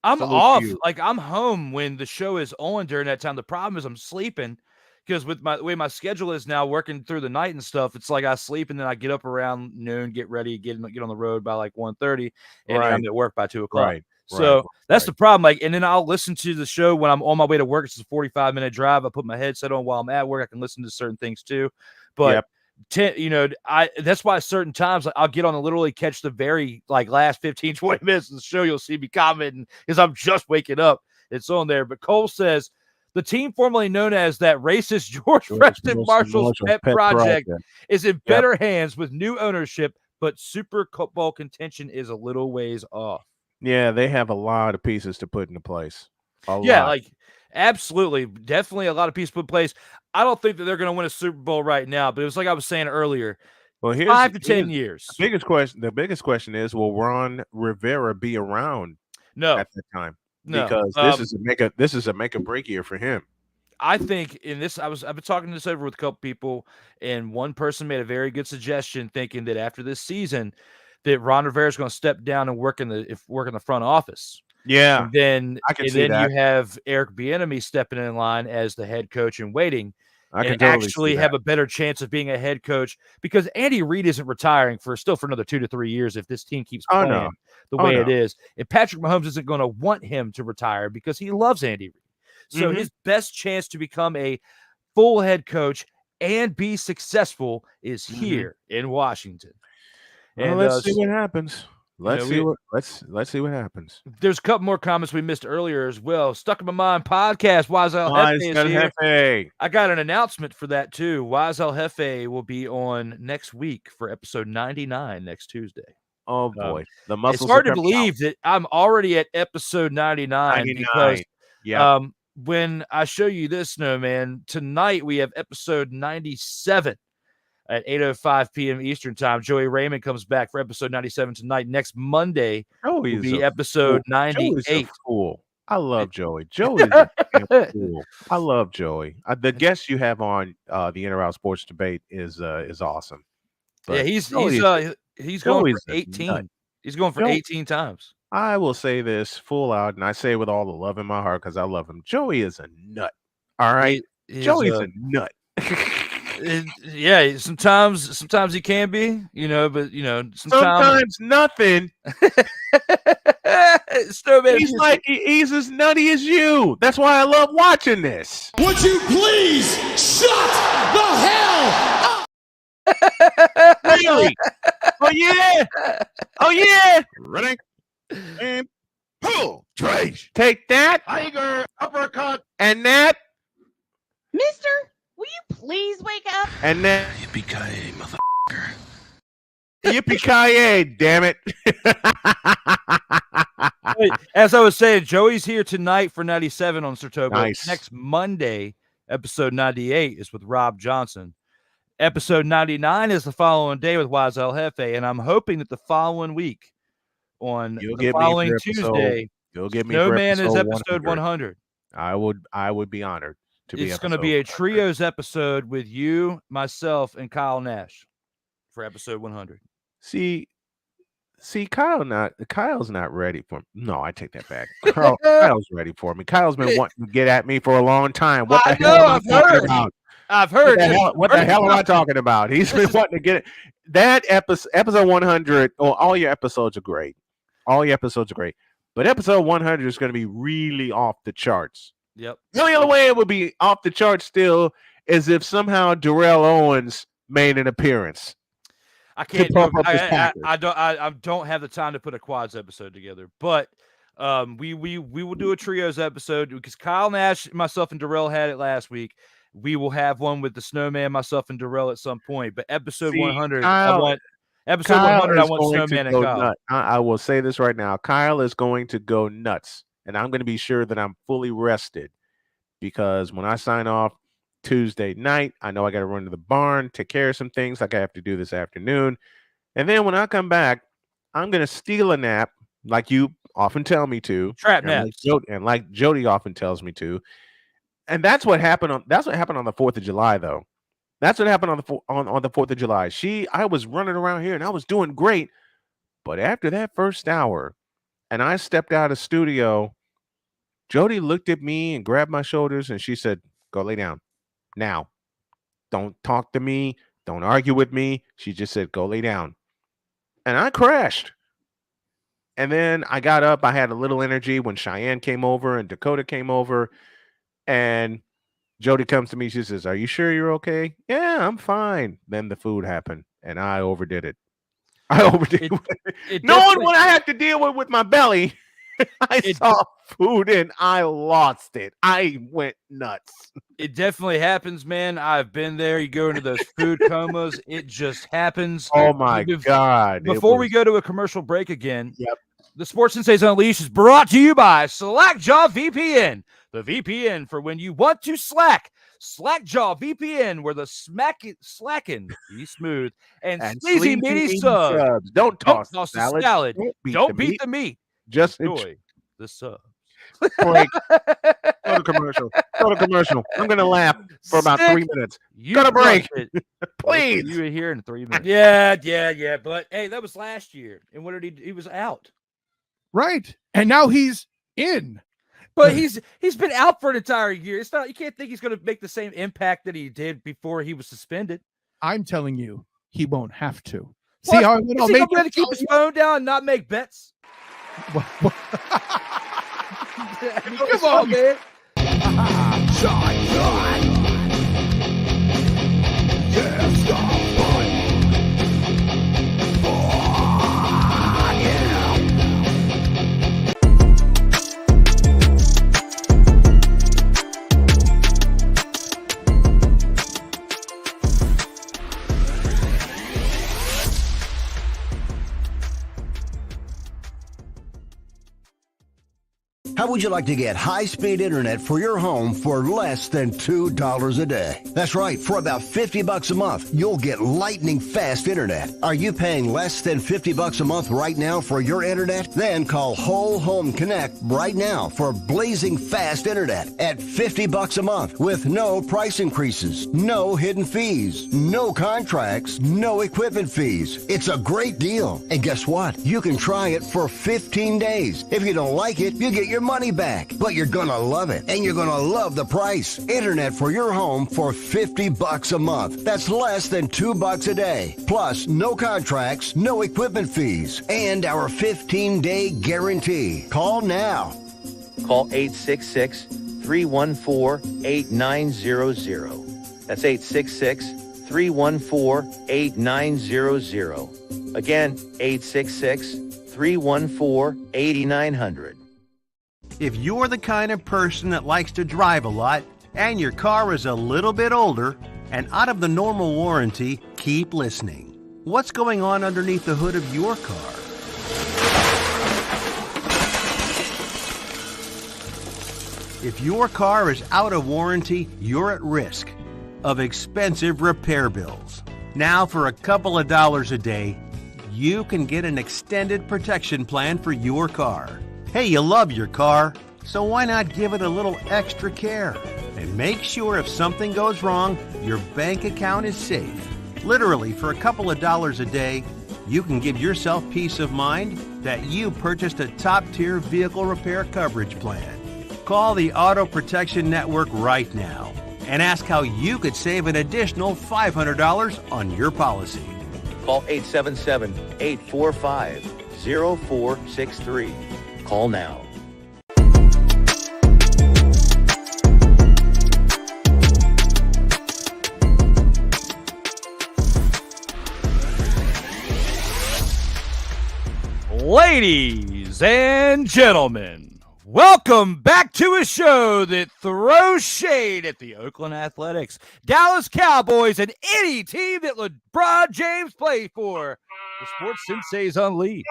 I'm Salute to off. you. Like, I'm home when the show is on during that time. The problem is I'm sleeping because with the way my schedule is now, working through the night and stuff, it's like I sleep and then I get up around noon, get ready, get on the road by like 1:30, and then I'm at work by 2:00. Right. So that's right. the problem. Like, and then I'll listen to the show when I'm on my way to work. It's a 45-minute drive. I put my headset on while I'm at work. I can listen to certain things too. But that's why certain times, like, I'll get on and literally catch the very last 15, 20 minutes of the show. You'll see me commenting because I'm just waking up. It's on there. But Cole says the team formerly known as that racist George Preston Marshall's pet project is in better hands with new ownership, but Super Bowl contention is a little ways off. Yeah, they have a lot of pieces to put into place. A Yeah, lot. absolutely. Definitely a lot of pieces put in place. I don't think that they're going to win a Super Bowl right now, but it was like I was saying earlier, Well, 5 to 10 years. The biggest question is, will Ron Rivera be around No, at the time? no. Because this is a make or break year for him. I think in this, I've been talking this over with a couple people, and one person made a very good suggestion, thinking that after this season, that Ron Rivera is going to step down and work in the front office. Yeah, And then, I can see that. you have Eric Bieniemy stepping in line as the head coach in waiting, I can and totally actually see have that. a better chance of being a head coach, because Andy Reid isn't retiring for another 2 to 3 years if this team keeps Oh, playing no. the Oh, way no. it is. And Patrick Mahomes isn't going to want him to retire because he loves Andy Reid. So his best chance to become a full head coach and be successful is here in Washington. Well, And let's see what happens. Let's know, see what let's see what happens. there's a couple more comments we missed earlier as well. Stuck in my mind podcast. Wise El Jefe is here. Jefe. I got an announcement for that too. Wise El Jefe will be on next week for episode 99 next Tuesday. Oh boy, the muscles. It's hard are to coming out. believe that I'm already at episode 99 because Yeah. when I show you this, Snowman, tonight we have episode 97 at 8:05 p.m. Eastern time. Joey Raymond comes back for episode 97 tonight. Next Monday will be episode 98. Fool. I love Joey. Joey's a damn fool. I love Joey. The guest you have on the Inter-Out Sports Debate is awesome. Yeah, But he's Joey going Joey's for a 18. nut. He's going for Joe- 18 times. I will say this full out, and I say it with all the love in my heart because I love him. Joey is a nut. All right, Joey's a nut. Yeah, sometimes he can be, but Sometimes nothing. Snowman, He's as nutty as you. That's why I love watching this. Would you please shut the hell up? Really? Oh yeah. Ready? And pull. Trash. Take that Tiger uppercut. and that Mister, will you please wake up? and that. Yippee-ki-yay, motherfucker. Yippee-ki-yay, damn it. As I was saying, Joey's here tonight for 97 on Sartoga. Nice. Next Monday, episode 98 is with Rob Johnson. Episode 99 is the following day with Wise El Jefe, and I'm hoping that the following week on You'll the get me following for episode- Tuesday, You'll get me for Snowman is episode 100. 100. I would be honored to be. It's going to be a trios episode with you, myself, and Kyle Nash for episode 100. See, Kyle's not ready for me. No, I take that back. Kyle's ready for me. Kyle's been wanting to get at me for a long time. What the hell am I talking about? I've heard. What the hell am I talking about? He's been wanting to get it. That episode 100. Oh, all your episodes are great. But episode 100 is going to be really off the charts. Yep. The only other way it would be off the charts still is if somehow Darrell Owens made an appearance. I can't. pump up his Packers. I don't have the time to put a quads episode together, but we will do a trios episode because Kyle Nash, myself, and Darrell had it last week. We will have one with the Snowman, myself, and Darrell at some point. But episode 100, I want Snowman and Kyle. I will say this right now. Kyle is going to go nuts, and I'm going to be sure that I'm fully rested because when I sign off Tuesday night, I know I got to run to the barn, take care of some things like I have to do this afternoon. And then when I come back, I'm going to steal a nap like you often tell me to. Trap naps. And like Jody often tells me to. And that's what happened on the 4th of July, though. That's what happened on the 4th of July. I was running around here and I was doing great. But after that first hour, and I stepped out of studio, Jody looked at me and grabbed my shoulders and she said, "Go lay down. Now, don't talk to me. Don't argue with me." She just said, "Go lay down." And I crashed. And then I got up. I had a little energy when Cheyenne came over and Dakota came over. And Jody comes to me. She says, "Are you sure you're okay?" "Yeah, I'm fine." Then the food happened and I overdid it. Knowing what I had to deal with my belly, I saw food and I lost it. I went nuts. It definitely happens, man. I've been there. You go into those food comas. It just happens. Oh my God. Before we go to a commercial break again, Yep. The Sports Senseis Unleashed is brought to you by Slackjaw VPN, the VPN for when you want to slack. Slackjaw VPN, where the slacking be smooth and sleazy meaty subs. Don't toss the salad. salad. Don't beat the meat. Just enjoy the subs. Break. Go to commercial. I'm going to laugh for about 3 minutes. Go to break. Please. You were here in 3 minutes. Yeah. But hey, that was last year. And what did he do? He was out. Right. And now he's in. But he's been out for an entire year. It's not, you can't think he's going to make the same impact that he did before he was suspended. I'm telling you, he won't have to. What? See how Is he going to keep his phone down and not make bets? Come on, man. How would you like to get high-speed internet for your home for less than $2 a day? That's right. For about $50 a month, you'll get lightning fast internet. Are you paying less than $50 a month right now for your internet? Then call Whole Home Connect right now for blazing fast internet at $50 a month with no price increases, no hidden fees, no contracts, no equipment fees. It's a great deal. And guess what? You can try it for 15 days. If you don't like it, you get your money back, but you're gonna love it, and you're gonna love the price. Internet for your home for $50 a month. That's less than $2 a day. Plus, no contracts, no equipment fees, and our 15-day guarantee. Call now. Call 866-314-8900. That's 866-314-8900. Again, 866-314-8900. If you're the kind of person that likes to drive a lot and your car is a little bit older and out of the normal warranty, keep listening. What's going on underneath the hood of your car? If your car is out of warranty, you're at risk of expensive repair bills. Now, for a couple of dollars a day, you can get an extended protection plan for your car. Hey, you love your car, so why not give it a little extra care and make sure if something goes wrong, your bank account is safe. Literally, for a couple of dollars a day, you can give yourself peace of mind that you purchased a top-tier vehicle repair coverage plan. Call the Auto Protection Network right now and ask how you could save an additional $500 on your policy. Call 877-845-0463. Call now. Ladies and gentlemen, welcome back to a show that throws shade at the Oakland Athletics, Dallas Cowboys, and any team that LeBron James played for. The Sports Senseis Unleashed.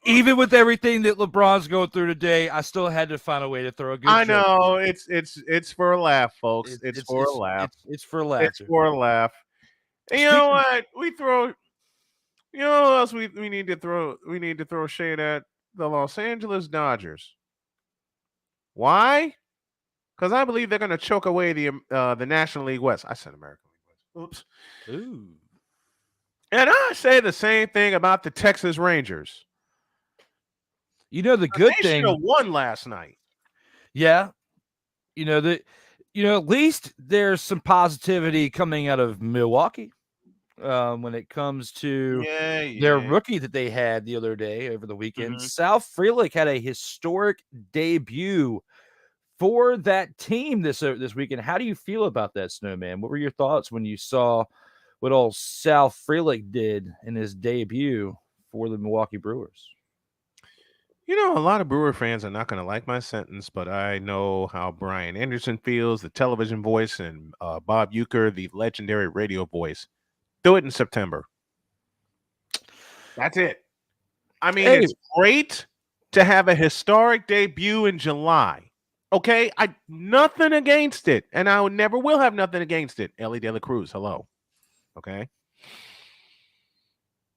Even with everything that LeBron's going through today, I still had to find a way to throw a good I joke. know it's for a laugh, folks. It's for a laugh. It's for a laugh. It's for a laugh. And you know what? We throw. You know what else we need to throw? We need to throw shade at the Los Angeles Dodgers. Why? Because I believe they're going to choke away the National League West. I said American League West. Oops. Ooh. And I say the same thing about the Texas Rangers. You know the good They thing. should have won last night. Yeah. At least there's some positivity coming out of Milwaukee when it comes to their rookie that they had the other day over the weekend. Sal Frelick had a historic debut for that team this weekend. How do you feel about that, Snowman? What were your thoughts when you saw what old Sal Frelick did in his debut for the Milwaukee Brewers? You know, a lot of Brewer fans are not going to like my sentence, but I know how Brian Anderson feels, the television voice, and Bob Uecker, the legendary radio voice. Do it in September. That's it. I mean, it's great to have a historic debut in July. Okay, nothing against it, and I never will have nothing against it. Ellie De La Cruz, hello. Okay.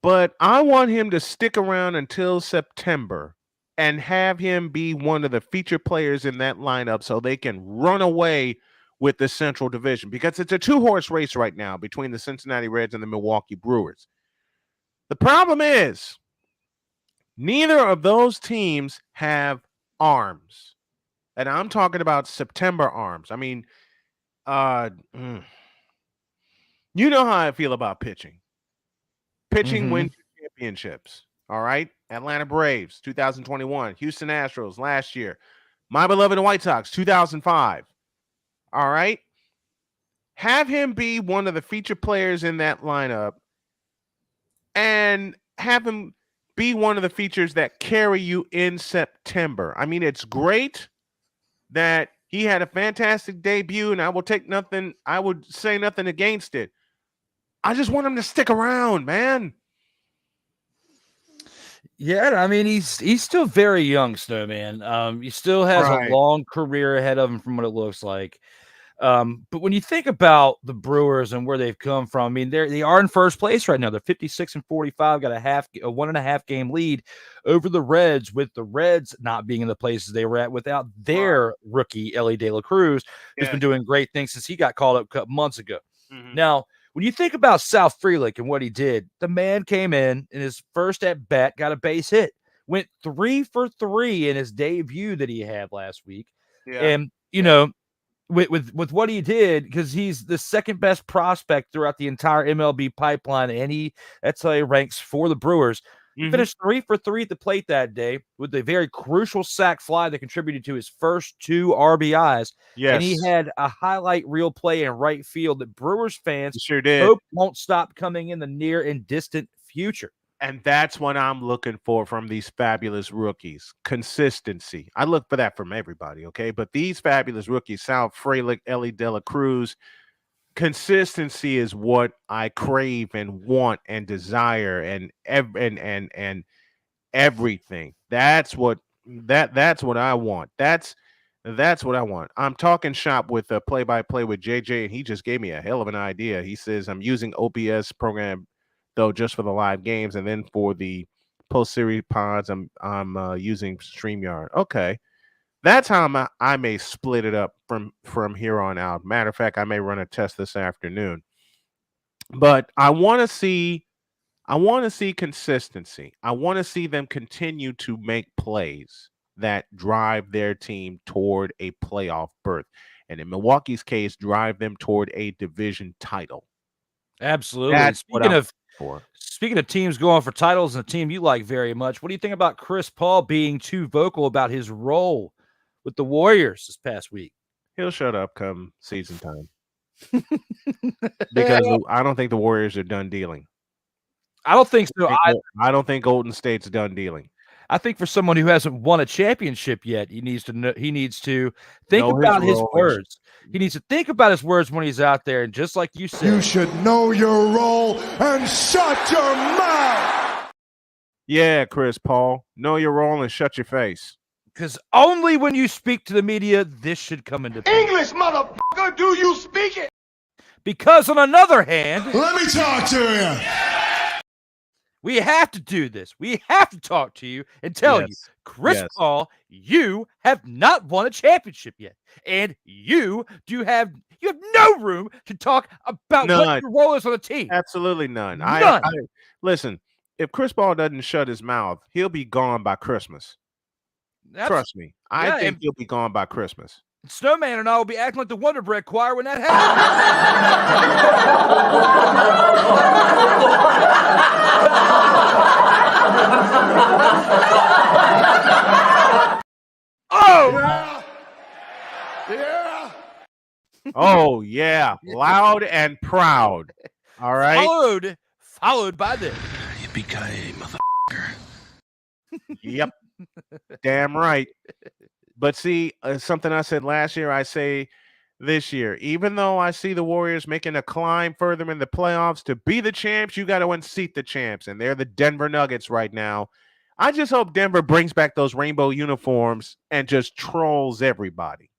But I want him to stick around until September and have him be one of the featured players in that lineup so they can run away with the Central Division, because it's a two-horse race right now between the Cincinnati Reds and the Milwaukee Brewers. The problem is neither of those teams have arms. And I'm talking about September arms. I mean, You know how I feel about pitching. Pitching Mhm. wins championships. All right. Atlanta Braves, 2021. Houston Astros last year. My beloved White Sox, 2005. All right. Have him be one of the featured players in that lineup and have him be one of the features that carry you in September. I mean, it's great that he had a fantastic debut, and I would say nothing against it. I just want him to stick around, man. Yeah, I mean he's still very young, Snowman. He still has a Right. long career ahead of him from what it looks like. But when you think about the Brewers and where they've come from, I mean they are in first place right now. They're 56-45, got a 1.5 game lead over the Reds, with the Reds not being in the places they were at without their rookie Ellie De La Cruz, who's been doing great things since he got called up a couple months ago. Mhm. Now, when you think about Sal Frelick and what he did, the man came in his first at bat, got a base hit, went 3 for 3 in his debut that he had last week. Yeah. And, you know, with what he did, because he's the second best prospect throughout the entire MLB pipeline, and that's how he ranks for the Brewers. He finished 3 for 3 at the plate that day with a very crucial sac fly that contributed to his first 2 RBIs. Yes. And he had a highlight reel play in right field that Brewers fans He sure did. hope won't stop coming in the near and distant future. And that's what I'm looking for from these fabulous rookies. Consistency. I look for that from everybody, okay? But these fabulous rookies, Sal Frelick, Ellie De La Cruz, consistency is what I crave and want and desire and everything. That's what I want. That's what I want. I'm talking shop with a play-by-play with JJ, and he just gave me a hell of an idea. He says I'm using OBS program though just for the live games, and then for the post-series pods, I'm using StreamYard. Okay. That's how I may split it up from here on out. Matter of fact, I may run a test this afternoon. But I want to see consistency. I want to see them continue to make plays that drive their team toward a playoff berth. And in Milwaukee's case, drive them toward a division title. Absolutely. That's what I'm looking for. Speaking of teams going for titles and a team you like very much, what do you think about Chris Paul being too vocal about his role with the Warriors this past week? He'll shut up come season time. Because I don't think the Warriors are done dealing. I don't think so. I don't think Golden State's done dealing. I think for someone who hasn't won a championship yet, he needs to think about his words. He needs to think about his words when he's out there. And just like you said, You should know your role and shut your mouth. Yeah, Chris Paul, know your role and shut your face. Because only when you speak to the media, this should come into play. English, motherfucker, do you speak it? Because on another hand, Let me talk to you. we have to do this. We have to talk to you and tell you, Chris Paul, you have not won a championship yet. And you have no room to talk about what your role is on the team. Absolutely none. None. Listen, if Chris Paul doesn't shut his mouth, he'll be gone by Christmas. Trust me. I think he'll be gone by Christmas. Snowman and I will be acting like the Wonder Bread Choir when that happens. Oh! Yeah. Oh, yeah. Loud and proud. All right. Followed by this. Yippee-ki-yay, motherfucker. Yep. Damn right. But see, something I said last year, I say this year. Even though I see the Warriors making a climb further in the playoffs to be the champs, you got to unseat the champs. And they're the Denver Nuggets right now. I just hope Denver brings back those rainbow uniforms and just trolls everybody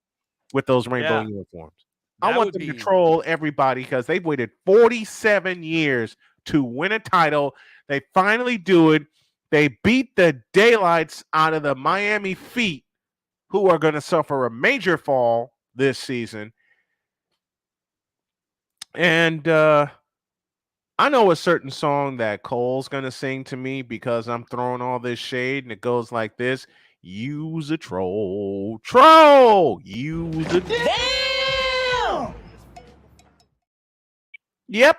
with those rainbow uniforms. I want them to troll everybody because they've waited 47 years to win a title. They finally do it. They beat the daylights out of the Miami Heat, who are going to suffer a major fall this season. And I know a certain song that Cole's going to sing to me because I'm throwing all this shade, and it goes like this. Use a troll. Troll! Use a... Damn! Yep.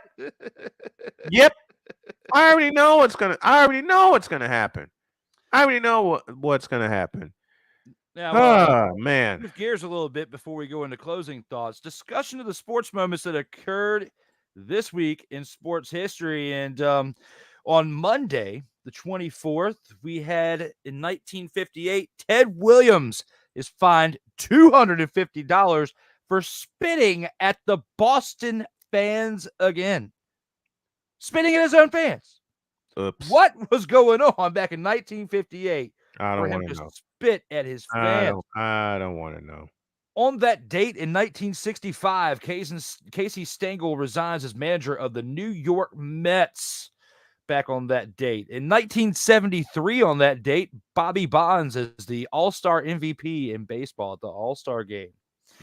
Yep. I already know what's gonna happen. I already know what's gonna happen. Now, Man. shift gears a little bit before we go into closing thoughts. Discussion of the sports moments that occurred this week in sports history. And on Monday, the 24th, we had in 1958, Ted Williams is fined $250 for spitting at the Boston fans again. Spitting at his own fans. Oops. What was going on back in 1958 I for don't him want to to know. spit at his fans? I don't want to know. On that date in 1965, Casey Stengel resigns as manager of the New York Mets. Back on that date. In 1973, on that date, Bobby Bonds is the All-Star MVP in baseball at the All-Star game.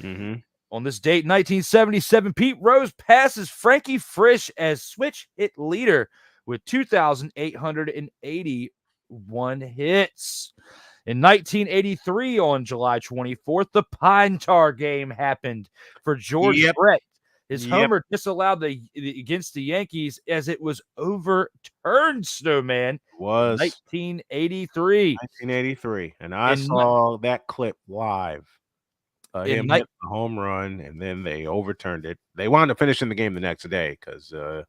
Mm-hmm. On this date, 1977, Pete Rose passes Frankie Frisch as switch hit leader with 2,881 hits. In 1983, on July 24th, the Pine Tar game happened for George Brett. His homer disallowed against the Yankees as it was overturned, Snowman. Was 1983. 1983. And I saw that clip live. Him hit the home run, and then they overturned it. They wound up finishing the game the next day because the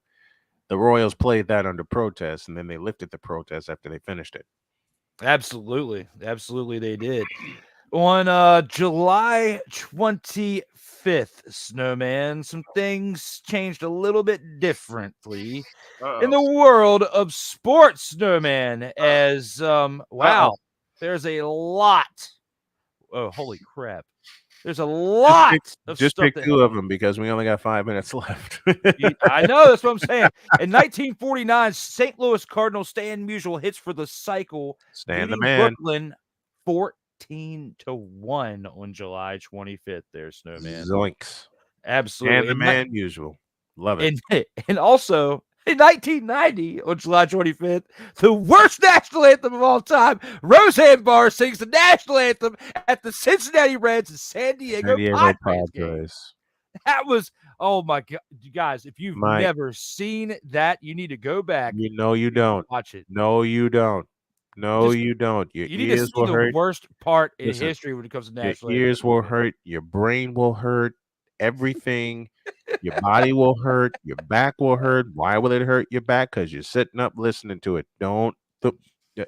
Royals played that under protest, and then they lifted the protest after they finished it. Absolutely. Absolutely, they did. On July 25th, Snowman, some things changed a little bit differently in the world of sports, Snowman, as, wow, there's a lot. Oh, holy crap. There's a lot of just stuff. Pick two of them because we only got 5 minutes left. I know, that's what I'm saying. In 1949, St. Louis Cardinals Stan Musial hits for the cycle, Stan the beating man. Brooklyn 14-1 on July 25th. There, Snowman. Zoinks. Absolutely. And the man usual. Love it. And also, in 1990, on July 25th, the worst national anthem of all time, Roseanne Barr sings the national anthem at the Cincinnati Reds and San Diego Padres game. That was, oh my God. You guys, if you've never seen that, you need to go back. You know you don't. Watch it. No, you don't. No, you don't. Your you need to ears see will the hurt. worst part in history when it comes to national Your ears will hurt. Your brain will hurt. Everything. Your body will hurt. Your back will hurt. Why will it hurt your back? Because you're sitting up listening to it. Don't.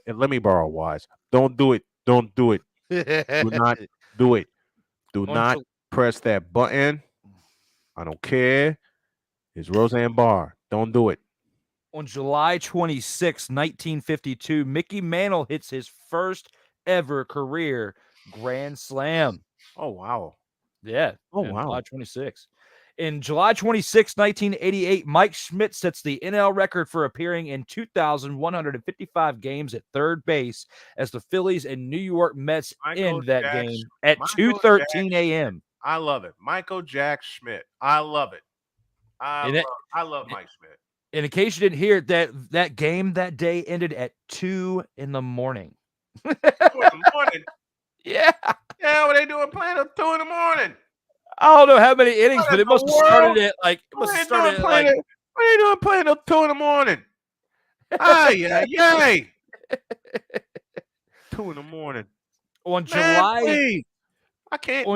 Let me borrow wise. Don't do it. Don't do it. Do not do it. Do not press that button. I don't care. It's Roseanne Barr. Don't do it. On July 26, 1952, Mickey Mantle hits his first ever career grand slam. Oh, wow. Yeah. Oh, wow. July 26. In July 26, 1988, Mike Schmidt sets the NL record for appearing in 2,155 games at third base as the Phillies and New York Mets end that game at 2:13 a.m. I love it. Michael Jack Schmidt. I love it. I love Mike Schmidt. And in case you didn't hear it, that game that day ended at 2 in the morning. 2 in the morning? Yeah. Yeah, what are they doing playing at 2 in the morning? I don't know how many innings, but it must have started at like. What are they doing playing at 2 in the morning? Yay! 2 in the morning. On July, please. I can't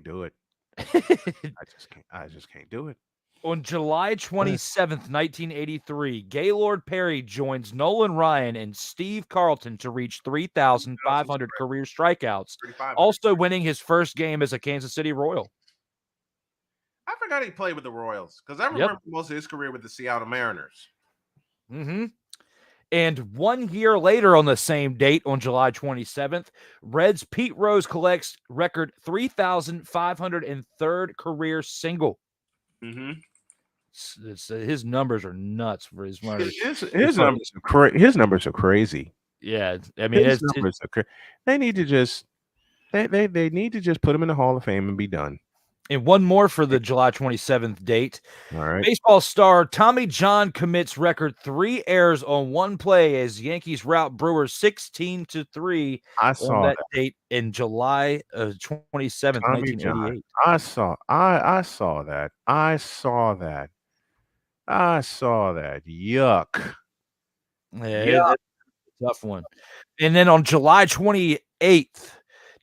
do it. I just can't do it. On July 27th, 1983, Gaylord Perry joins Nolan Ryan and Steve Carlton to reach 3,500 career strikeouts, also winning his first game as a Kansas City Royal. I forgot he played with the Royals because I remember most of his career with the Seattle Mariners. Mm-hmm. And 1 year later on the same date, on July 27th, Reds' Pete Rose collects record 3,503rd career single. Mm-hmm. His numbers are nuts for his runners. His numbers are crazy. Yeah, I mean, his numbers are crazy. They need to just they need to just put him in the Hall of Fame and be done. And one more for the July 27th date. All right. Baseball star Tommy John commits record 3 errors on one play as Yankees rout Brewers 16-3 on that date in July 27th, 1988. I saw that. I saw that. Yuck. Yeah, that's a tough one. And then on July 28th,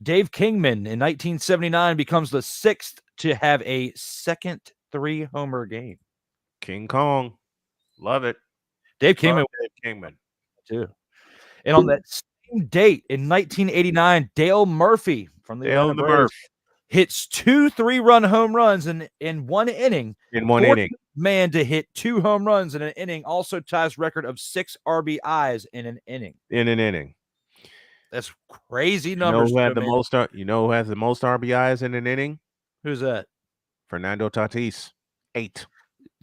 Dave Kingman in 1979 becomes the 6th to have a second 3-homer game. King Kong. Love it. Dave Kingman Love Dave Kingman. too. And on that same date in 1989, Dale Murphy from the Dale Atlanta the Braves Murph. hits 2 3-run home runs in one inning. In one Fourth inning. man to hit 2 home runs in an inning also ties record of 6 RBIs in an inning. In an inning. That's crazy You know numbers. who had the man. most? You know who has the most RBIs in an inning? Who's that? Fernando Tatis. 8.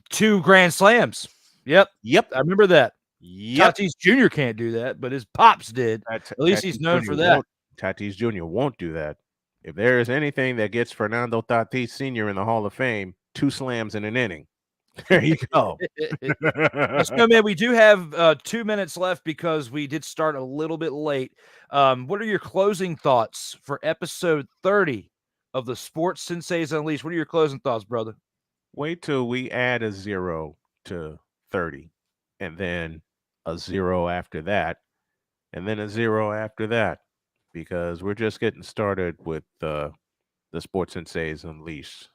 2 grand slams. Yep. I remember that. Yep. Tatis Jr. can't do that, but his pops did. At least he's known for that. Tatis Jr. won't do that. If there is anything that gets Fernando Tatis Sr. in the Hall of Fame, 2 slams in an inning. There you go. So, man, we do have 2 minutes left because we did start a little bit late. What are your closing thoughts for episode 30 of the Sports Senseis Unleashed? What are your closing thoughts, brother? Wait till we add a 0 to 30, and then a 0 after that, and then a 0 after that, because we're just getting started with the Sports Senseis Unleashed.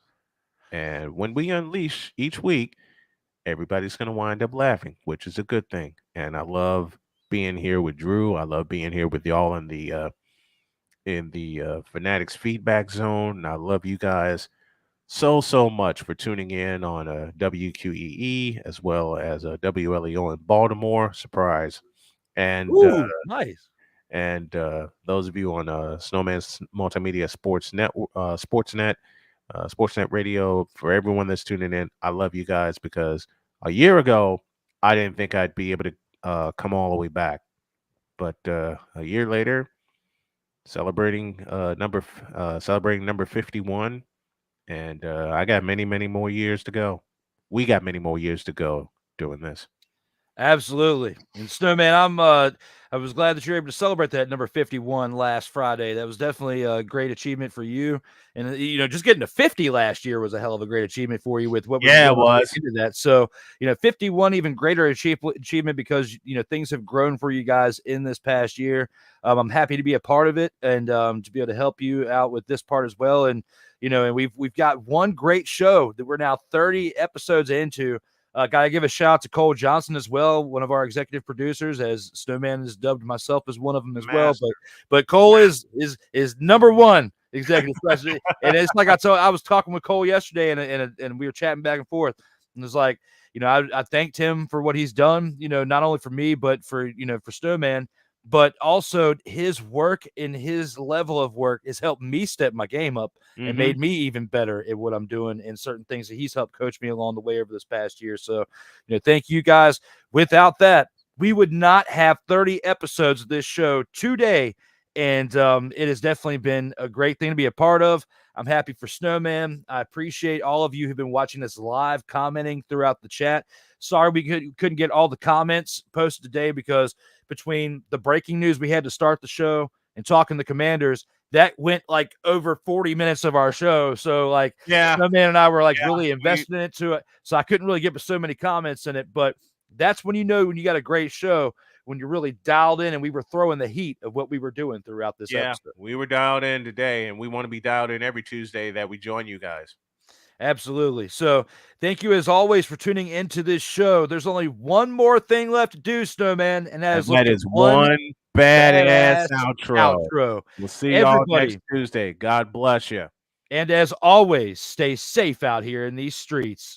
And when we unleash each week, everybody's going to wind up laughing, which is a good thing. And I love being here with Drew. I love being here with y'all in the Fanatics feedback zone. And I love you guys so much for tuning in on WQEE as well as WLEO in Baltimore. Surprise. And nice. And those of you on Snowman's Multimedia Sportsnet, Sportsnet Radio, for everyone that's tuning in, I love you guys, because a year ago I didn't think I'd be able to come all the way back, but a year later, celebrating number 51, and I got many more years to go. We got many more years to go doing this. Absolutely. And Snowman, I was glad that you're able to celebrate that number 51 last Friday. That was definitely a great achievement for you. And just getting to 50 last year was a hell of a great achievement for you with what it was into that. So, 51 even greater achievement because things have grown for you guys in this past year. I'm happy to be a part of it and to be able to help you out with this part as well. And and we've got one great show that we're now 30 episodes into. Got to give a shout out to Cole Johnson as well, one of our executive producers, as Snowman has dubbed myself as one of them as well. But Cole is number one executive producer, and it's like I was talking with Cole yesterday, and we were chatting back and forth, and it was like I thanked him for what he's done, not only for me but for for Snowman. But also his work and his level of work has helped me step my game up and made me even better at what I'm doing and certain things that he's helped coach me along the way over this past year. So, thank you guys. Without that, we would not have 30 episodes of this show today. And it has definitely been a great thing to be a part of. I'm happy for Snowman. I appreciate all of you who've been watching this live, commenting throughout the chat. Sorry we couldn't get all the comments posted today because between the breaking news we had to start the show and talking the Commanders, that went like over 40 minutes of our show. So Snowman and I were really invested into it. So I couldn't really get so many comments in it. But that's when when you got a great show, when you're really dialed in, and we were throwing the heat of what we were doing throughout this episode. We were dialed in today, and we want to be dialed in every Tuesday that we join you guys. Absolutely. So thank you as always for tuning into this show. There's only one more thing left to do, Snowman, and that is one badass outro. We'll see y'all next Tuesday. God bless you. And as always, stay safe out here in these streets.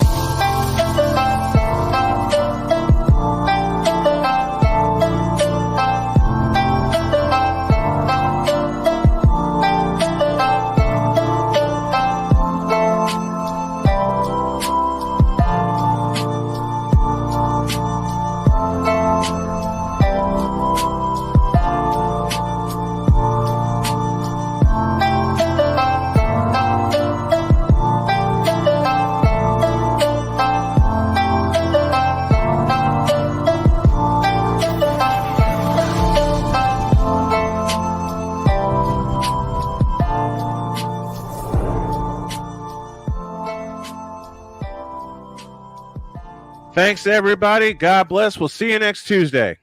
Thanks, everybody. God bless. We'll see you next Tuesday.